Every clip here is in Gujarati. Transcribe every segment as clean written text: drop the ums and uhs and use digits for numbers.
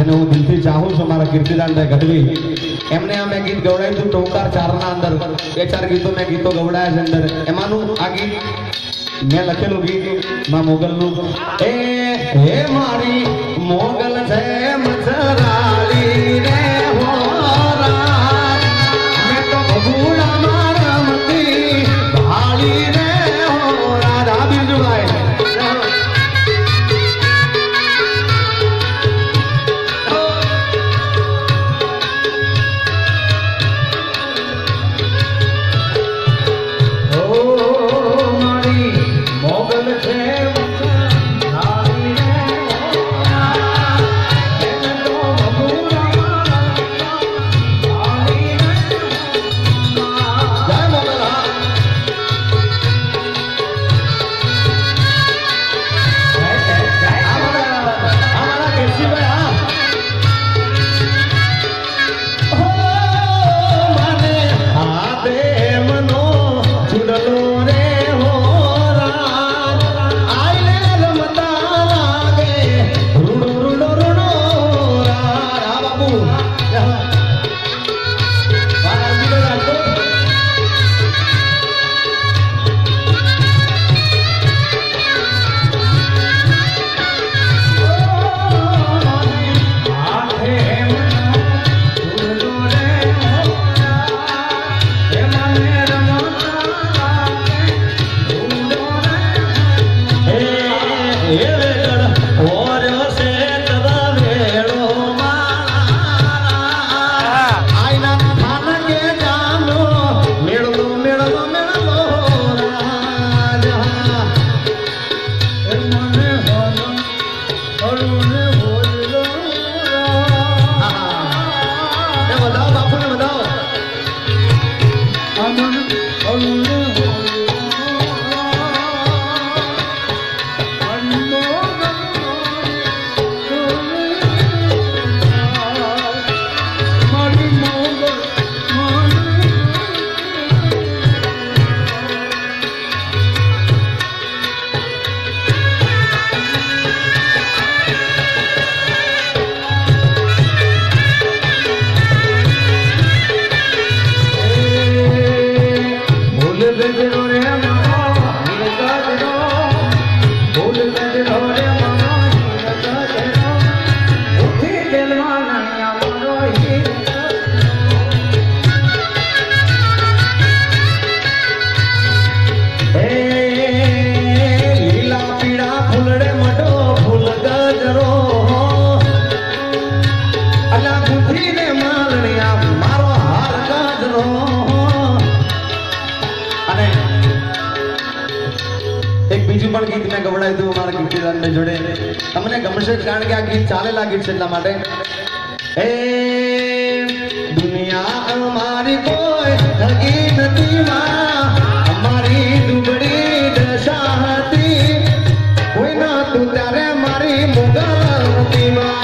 જેને હું દિલથી ચાહું છું મારા કીર્તિદાનભાઈ ગઢવી એમને આ મેં ગીત ગવડાવ્યું હતું ટોકાર 4 ના અંદર 2-4 ગીતો મેં ગીતો ગવડાયા છે અંદર એમાંનું આ ગીત મેં લખેલું ગીત માં મોગલનું હે મારી મોગલ છે મચરાલી રે હોરા મેં તો ભગુડા મારમતી ભાળી રે હોરા આ બિરજુભાઈ બીજું પણ ગીત મેં ગવડાવ્યું હતું મારા કીર્તિદાનભાઈ જોડે તમને ગમશે કારણ કે આ ગીત ચાલેલા ગીત છે એટલા માટે હે દુનિયા અમારી કોઈ ઠગી નથી માં અમારી દુબળી દશા હતી કોઈ ના તું ત્યારે મારી મોગલ હતી માં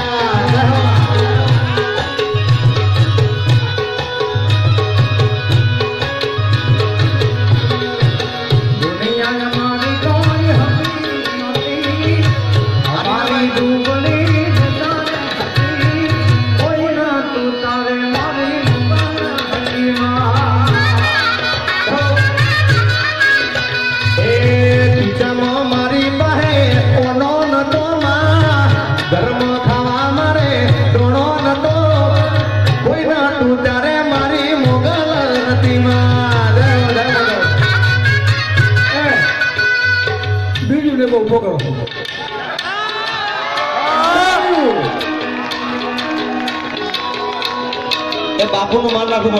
બાપુ નું માન રાખવું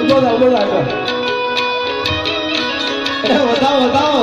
પડે બતાવો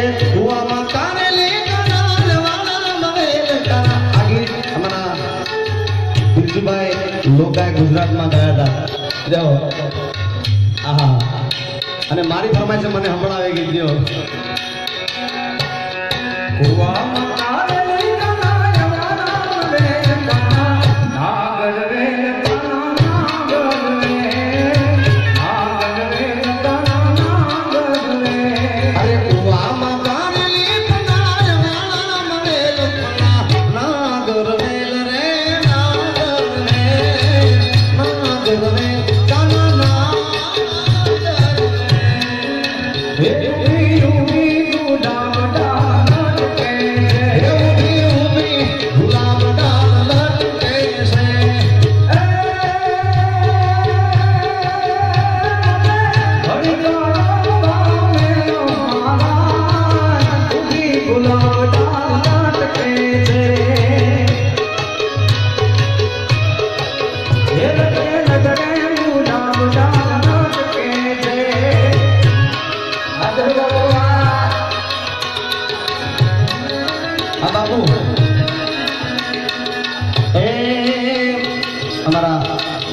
હુઆ મકાને લે કાના જવાના મવેલ કાના આ ગીત અમારા બિરજુભાઈ લોકગાયક ગુજરાતમાં ગાયા હતા જાઓ આહા અને મારી ફરમાઈશ મને સંભળાવે ગીત દો હુઆ મકાને લે કાના જવાના મવેલ કાના નાગર રે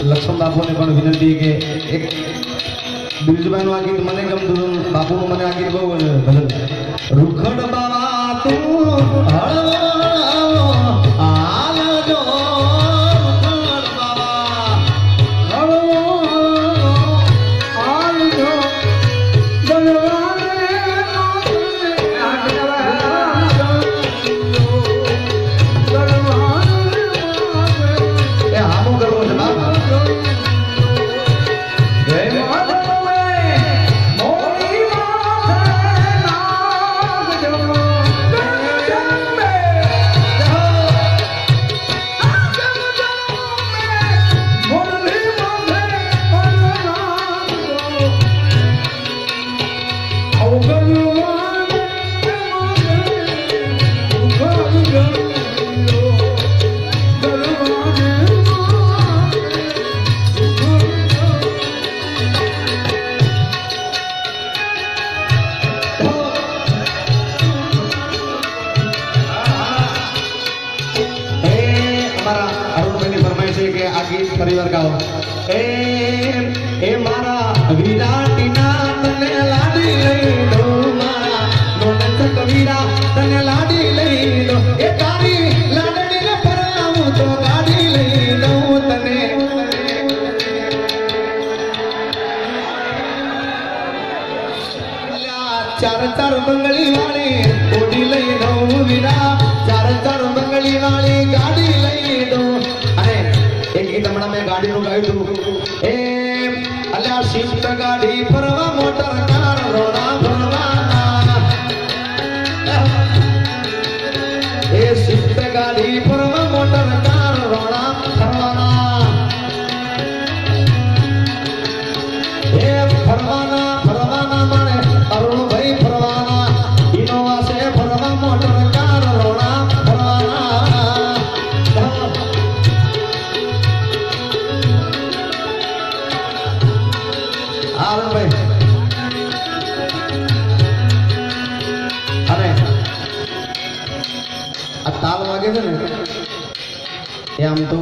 લક્ષ્મણ બાપુને પણ વિનંતી કે એક બિરજુભાઈનું આ ગીત મને ગમતું બાપુનું મને આ ગીત બહુ ભજન રૂખડ બાવા તું હળવો આલજો રૂખડ બાવા હળવો આલજો એ હામો કરવો છે બાપા परिवार गाओ ए मारा विराटी ना तने लाडी लई दो मारा नोनक कबीरा तने लाडी लई दो ए तारी लाडनी ने परामु तो गाडी लई दो तने चार चार बंगली वाली ओडी लई दो वीरा चार चार बंगली वाली गाड़ी लई दो अरे एक गीत हमारा मैं गाड़ी नु गाई दू ए अल्लाह शिफ्ट गाड़ी परवा मोटर कार रोना भरवाना ए शिफ्ट गाड़ी परवा मोटर कार रोना भरवाना ए भरवाना भरवाना माने अरुण भाई भरवाना इनोवा से भरवा मोटर कार रोना भरवाना ताल वागे છે ને એ આમ તો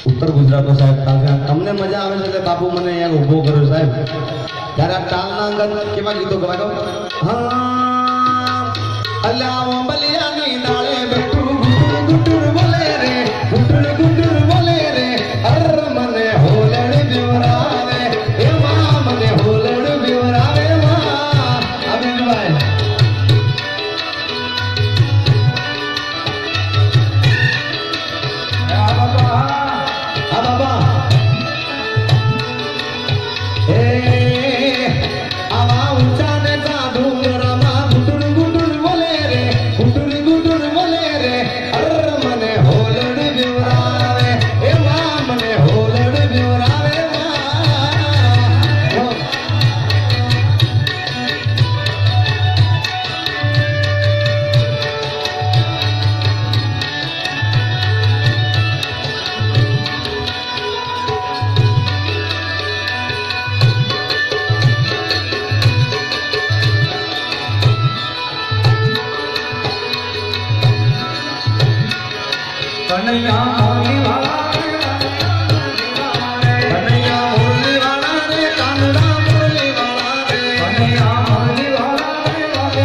ઉત્તર ગુજરાતનો સાહેબ તાલ છે તમને મજા આવે છે એટલે બાપુ મને અહીંયા ઊભો કર્યો સાહેબ ત્યારે આ તાલના અંગત કેવા ગીતો ગવાય હા અલ્લાહ બલિયાની ડાળે બેઠું ગુટુર બોલે રે ગુટુર બોલે રે અર મને હોલડ દેવરાવે એ માં મને હોલડ દેવરાવે માં અબિનભાઈ આવા ઊંચા ને કા ડુંગરમાં કનૈયા મુરલી વાળા રે કાનડા મુરલી વાળા રે કનૈયા મુરલી વાળા રે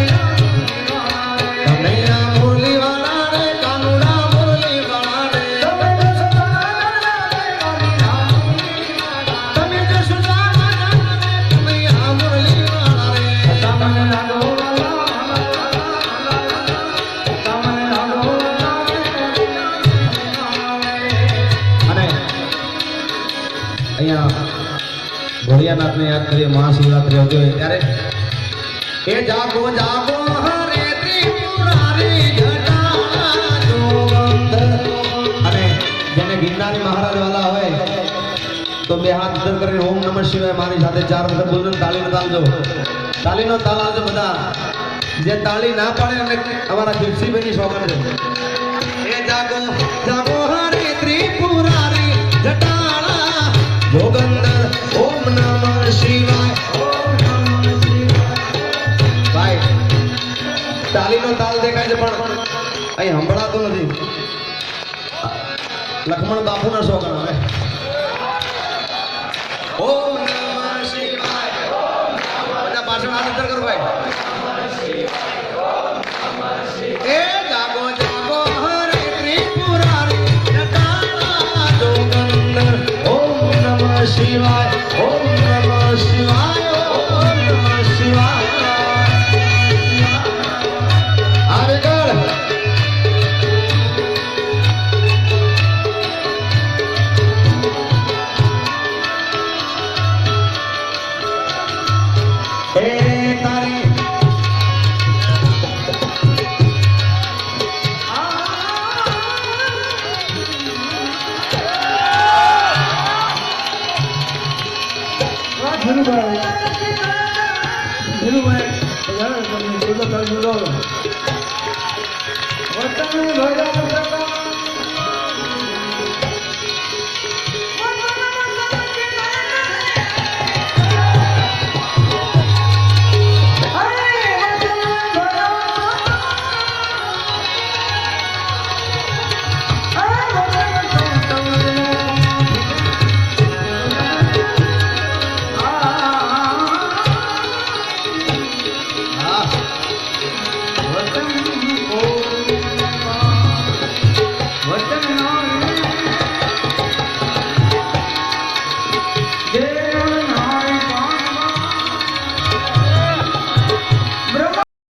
કનૈયા મુરલી વાળા રે કાનડા મુરલી વાળા રે તમે જો સુજાના કનૈયા મુરલી વાળા રે તમને લાડો ભોળિયાનાથ ને યાદ કરીએ મહાશિવરાત્રી આવતી હોય ત્યારે એ જાગો જાગો હરે ત્રિપુરારી જટા જોગંધર અને જેને ગિરનારી મહારાજ વાલા હોય તો બે હાથ ઉધર કરીને ઓમ નમઃ શિવાય મારી સાથે 4 વખત બોલજો તાળીનો તાલ જો તાળીનો તાલ આવજો બધા જે તાળી ના પાડે અને અમારા જીપ્સીભાઈની સોગંદ છે એ જાગો જાગો હરે ત્રિપુરારી જટાળા જોગંધર ઓમ નમઃ શિવાય ભાઈ તાલીનો તાલ દેખાય છે પણ અહીં સંભળાતો નથી લક્ષ્મણ બાપુના શોખ હવે ઓમ નમઃ શિવાય બધા પાછળ હાથ ઉત્તર કરો ભાઈ એ જાગો જાગો હરે ત્રિપુરારી જટાળા જોગંધર ઓમ નમઃ શિવાય ઓમ નમઃ શિવાય ઓમ નમઃ શિવાય આવે કર એ તારી ધીરુભાઈ